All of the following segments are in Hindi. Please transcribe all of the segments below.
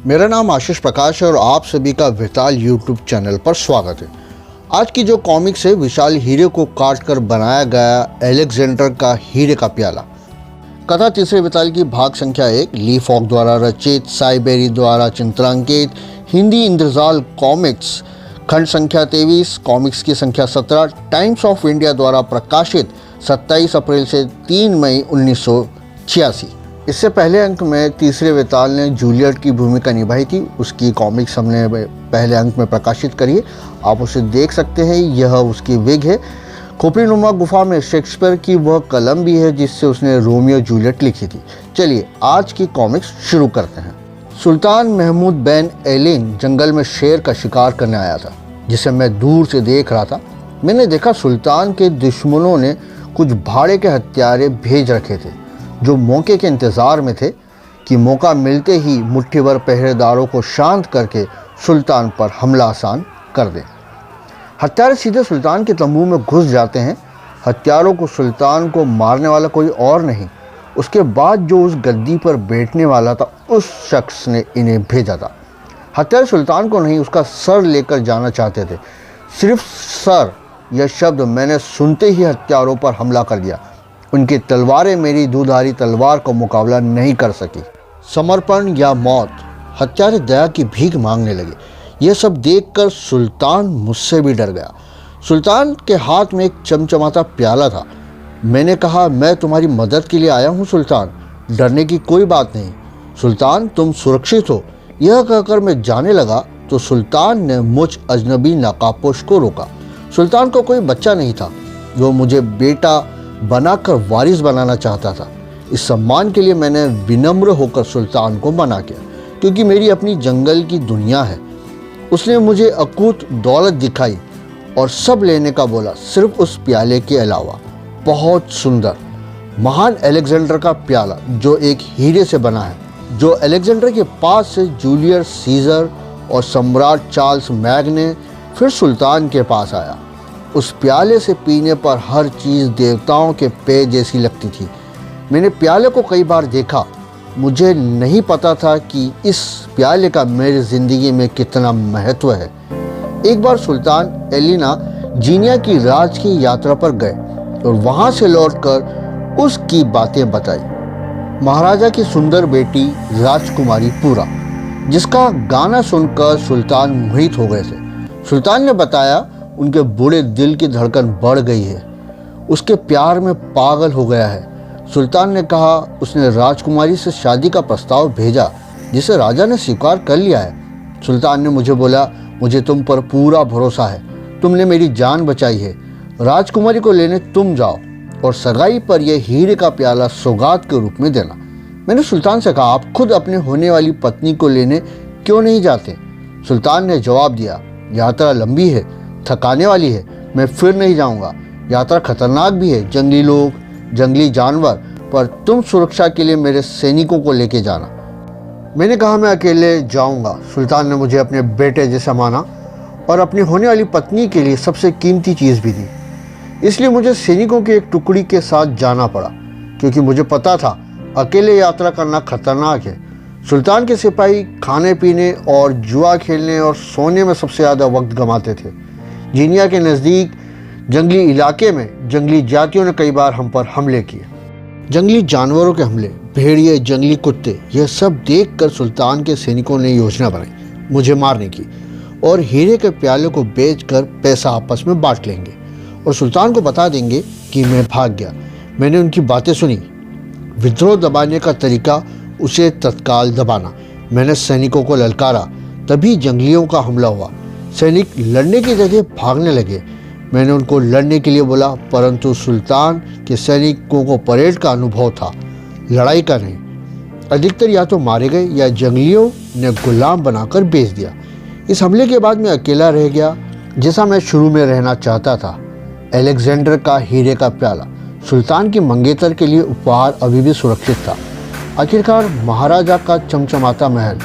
मेरा नाम आशीष प्रकाश है और आप सभी का विशाल यूट्यूब चैनल पर स्वागत है। आज की जो कॉमिक्स है विशाल हीरे को काट कर बनाया गया अलेक्जेंडर का हीरे का प्याला। कथा तीसरे विशाल की भाग संख्या 1 ली फॉक द्वारा रचित, साइबेरी द्वारा चित्रांकित, हिंदी इंद्रजाल कॉमिक्स, खंड संख्या 23, कॉमिक्स की संख्या 17, टाइम्स ऑफ इंडिया द्वारा प्रकाशित 27 अप्रैल से 3 मई 1986। इससे पहले अंक में तीसरे विशाल ने जूलियट की भूमिका निभाई थी। उसकी कॉमिक्स हमने पहले अंक में प्रकाशित करी है, आप उसे देख सकते हैं। यह उसकी विग है। खोपड़ीनुमा गुफा में शेक्सपियर की वह कलम भी है जिससे उसने रोमियो जूलियट लिखी थी। चलिए आज की कॉमिक्स शुरू करते हैं। सुल्तान महमूद बैन एलिन जंगल में शेर का शिकार करने आया था, जिसे मैं दूर से देख रहा था। मैंने देखा सुल्तान के दुश्मनों ने कुछ भाड़े के हत्यारे भेज रखे थे जो मौके के इंतज़ार में थे कि मौका मिलते ही मुट्ठी भर पहरेदारों को शांत करके सुल्तान पर हमला आसान कर दें। हत्यारे सीधे सुल्तान के तंबू में घुस जाते हैं। हत्यारों को सुल्तान को मारने वाला कोई और नहीं, उसके बाद जो उस गद्दी पर बैठने वाला था उस शख्स ने इन्हें भेजा था। हत्यारे सुल्तान को नहीं, उसका सर लेकर जाना चाहते थे। सिर्फ सर यह शब्द मैंने सुनते ही हत्यारों पर हमला कर दिया। उनकी तलवारें मेरी दुधारी तलवार का मुकाबला नहीं कर सकी। समर्पण या मौत, हत्यारे दया की भीख मांगने लगे। यह सब देखकर सुल्तान मुझसे भी डर गया। सुल्तान के हाथ में एक चमचमाता प्याला था। मैंने कहा, मैं तुम्हारी मदद के लिए आया हूँ सुल्तान, डरने की कोई बात नहीं। सुल्तान तुम सुरक्षित हो। यह कहकर मैं जाने लगा तो सुल्तान ने मुझ अजनबी नाकापोश को रोका। सुल्तान को कोई बच्चा नहीं था, वो मुझे बेटा बनाकर वारिस बनाना चाहता था। इस सम्मान के लिए मैंने विनम्र होकर सुल्तान को मना किया, क्योंकि मेरी अपनी जंगल की दुनिया है। उसने मुझे अकूत दौलत दिखाई और सब लेने का बोला, सिर्फ उस प्याले के अलावा। बहुत सुंदर महान अलेक्जेंडर का प्याला जो एक हीरे से बना है, जो अलेक्जेंडर के पास से जूलियस सीजर और सम्राट चार्ल्स मैग्ने फिर सुल्तान के पास आया। उस प्याले से पीने पर हर चीज़ देवताओं के पेय जैसी लगती थी। मैंने प्याले को कई बार देखा। मुझे नहीं पता था कि इस प्याले का मेरी ज़िंदगी में कितना महत्व है। एक बार सुल्तान एलिना जीनिया की राज की यात्रा पर गए और वहाँ से लौटकर उसकी बातें बताई। महाराजा की सुंदर बेटी राजकुमारी पूरा, जिसका गाना सुनकर सुल्तान मोहित हो गए थे। सुल्तान ने बताया उनके बूढ़े दिल की धड़कन बढ़ गई है, उसके प्यार में पागल हो गया है। सुल्तान ने कहा उसने राजकुमारी से शादी का प्रस्ताव भेजा, जिसे राजा ने स्वीकार कर लिया है। सुल्तान ने मुझे बोला, मुझे तुम पर पूरा भरोसा है, तुमने मेरी जान बचाई है। राजकुमारी को लेने तुम जाओ और सगाई पर यह हीरे का प्याला सौगात के रूप में देना। मैंने सुल्तान से कहा, आप खुद अपने होने वाली पत्नी को लेने क्यों नहीं जाते? सुल्तान ने जवाब दिया, यात्रा लंबी है, थकाने वाली है, मैं फिर नहीं जाऊंगा। यात्रा खतरनाक भी है, जंगली लोग, जंगली जानवर, पर तुम सुरक्षा के लिए मेरे सैनिकों को लेके जाना। मैंने कहा, मैं अकेले जाऊंगा। सुल्तान ने मुझे अपने बेटे जैसा माना और अपनी होने वाली पत्नी के लिए सबसे कीमती चीज़ भी दी। इसलिए मुझे सैनिकों की एक टुकड़ी के साथ जाना पड़ा, क्योंकि मुझे पता था अकेले यात्रा करना खतरनाक है। सुल्तान के सिपाही खाने पीने और जुआ खेलने और सोने में सबसे ज़्यादा वक्त गंवाते थे। जीनिया के नज़दीक जंगली इलाके में जंगली जातियों ने कई बार हम पर हमले किए। जंगली जानवरों के हमले, भेड़िए, जंगली कुत्ते, यह सब देखकर सुल्तान के सैनिकों ने योजना बनाई मुझे मारने की, और हीरे के प्याले को बेचकर पैसा आपस में बांट लेंगे और सुल्तान को बता देंगे कि मैं भाग गया। मैंने उनकी बातें सुनी। विद्रोह दबाने का तरीका उसे तत्काल दबाना। मैंने सैनिकों को ललकारा, तभी जंगलियों का हमला हुआ। सैनिक लड़ने की जगह भागने लगे। मैंने उनको लड़ने के लिए बोला, परंतु सुल्तान के सैनिकों को परेड का अनुभव था, लड़ाई का नहीं। अधिकतर या तो मारे गए या जंगलियों ने गुलाम बनाकर बेच दिया। इस हमले के बाद मैं अकेला रह गया, जैसा मैं शुरू में रहना चाहता था। अलेक्जेंडर का हीरे का प्याला सुल्तान की मंगेतर के लिए उपहार अभी भी सुरक्षित था। आखिरकार महाराजा का चमचमाता महल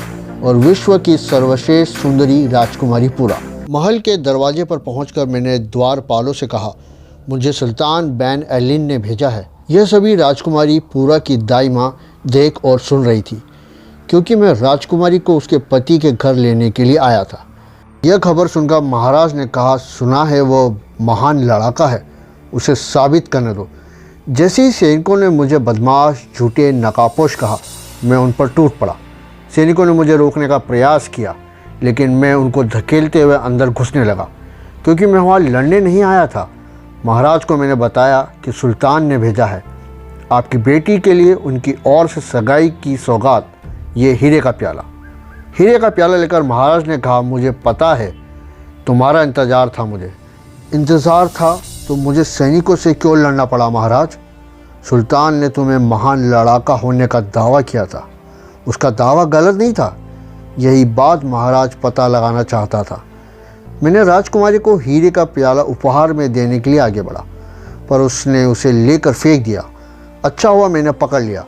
और विश्व की सर्वश्रेष्ठ सुंदरी राजकुमारी पूरा। महल के दरवाजे पर पहुंचकर मैंने द्वारपालों से कहा, मुझे सुल्तान बैन एलिन ने भेजा है। यह सभी राजकुमारी पूरा की दाई माँ देख और सुन रही थी। क्योंकि मैं राजकुमारी को उसके पति के घर लेने के लिए आया था। यह खबर सुनकर महाराज ने कहा, सुना है वो महान लड़ाका है, उसे साबित करने दो। जैसे ही सैनिकों ने मुझे बदमाश, झूठे, नकाबपोश कहा, मैं उन पर टूट पड़ा। सैनिकों ने मुझे रोकने का प्रयास किया, लेकिन मैं उनको धकेलते हुए अंदर घुसने लगा, क्योंकि मैं वहाँ लड़ने नहीं आया था। महाराज को मैंने बताया कि सुल्तान ने भेजा है आपकी बेटी के लिए उनकी ओर से सगाई की सौगात, ये हीरे का प्याला। हीरे का प्याला लेकर महाराज ने कहा, मुझे पता है तुम्हारा इंतज़ार था। मुझे इंतज़ार था तो मुझे सैनिकों से क्यों लड़ना पड़ा महाराज? सुल्तान ने तुम्हें महान लड़ाका होने का दावा किया था, उसका दावा गलत नहीं था। यही बात महाराज पता लगाना चाहता था। मैंने राजकुमारी को हीरे का प्याला उपहार में देने के लिए आगे बढ़ा, पर उसने उसे लेकर फेंक दिया। अच्छा हुआ मैंने पकड़ लिया,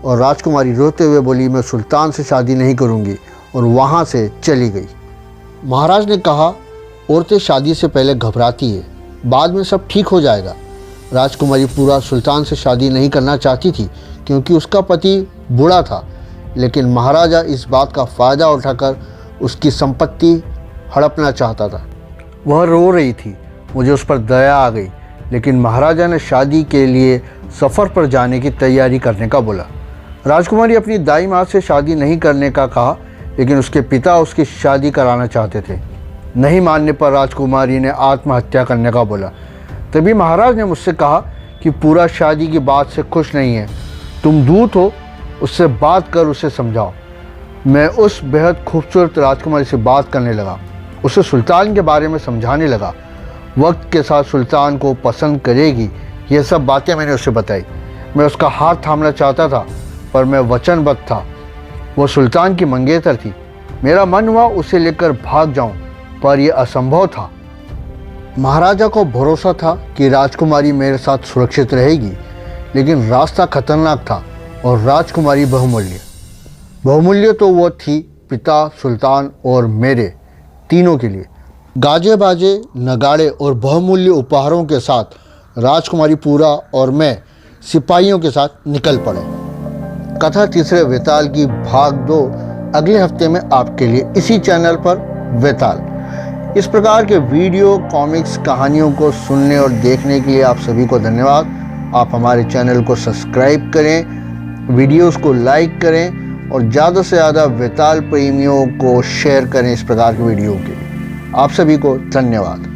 और राजकुमारी रोते हुए बोली, मैं सुल्तान से शादी नहीं करूँगी, और वहाँ से चली गई। महाराज ने कहा, औरतें शादी से पहले घबराती है, बाद में सब ठीक हो जाएगा। राजकुमारी पूरा सुल्तान से शादी नहीं करना चाहती थी, क्योंकि उसका पति बूढ़ा था, लेकिन महाराजा इस बात का फ़ायदा उठाकर उसकी संपत्ति हड़पना चाहता था। वह रो रही थी, मुझे उस पर दया आ गई, लेकिन महाराजा ने शादी के लिए सफ़र पर जाने की तैयारी करने का बोला। राजकुमारी अपनी दाई माँ से शादी नहीं करने का कहा, लेकिन उसके पिता उसकी शादी कराना चाहते थे। नहीं मानने पर राजकुमारी ने आत्महत्या करने का बोला। तभी महाराज ने मुझसे कहा कि पूरा शादी की बात से खुश नहीं है, तुम दूत हो, उससे बात कर उसे समझाओ। मैं उस बेहद खूबसूरत राजकुमारी से बात करने लगा, उसे सुल्तान के बारे में समझाने लगा। वक्त के साथ सुल्तान को पसंद करेगी, ये सब बातें मैंने उसे बताई। मैं उसका हाथ थामना चाहता था, पर मैं वचनबद्ध था। वो सुल्तान की मंगेतर थी। मेरा मन हुआ उसे लेकर भाग जाऊं, पर यह असंभव था। महाराजा को भरोसा था कि राजकुमारी मेरे साथ सुरक्षित रहेगी, लेकिन रास्ता खतरनाक था और राजकुमारी बहुमूल्य तो वो थी पिता, सुल्तान और मेरे तीनों के लिए। गाजे बाजे, नगाड़े और बहुमूल्य उपहारों के साथ राजकुमारी पूरा और मैं सिपाहियों के साथ निकल पड़े। कथा तीसरे वेताल की भाग 2 अगले हफ्ते में आपके लिए इसी चैनल पर वेताल। इस प्रकार के वीडियो, कॉमिक्स, कहानियों को सुनने और देखने के लिए आप सभी को धन्यवाद। आप हमारे चैनल को सब्सक्राइब करें, वीडियोस को लाइक करें और ज़्यादा से ज़्यादा वेताल प्रेमियों को शेयर करें इस प्रकार के वीडियो के लिए। आप सभी को धन्यवाद।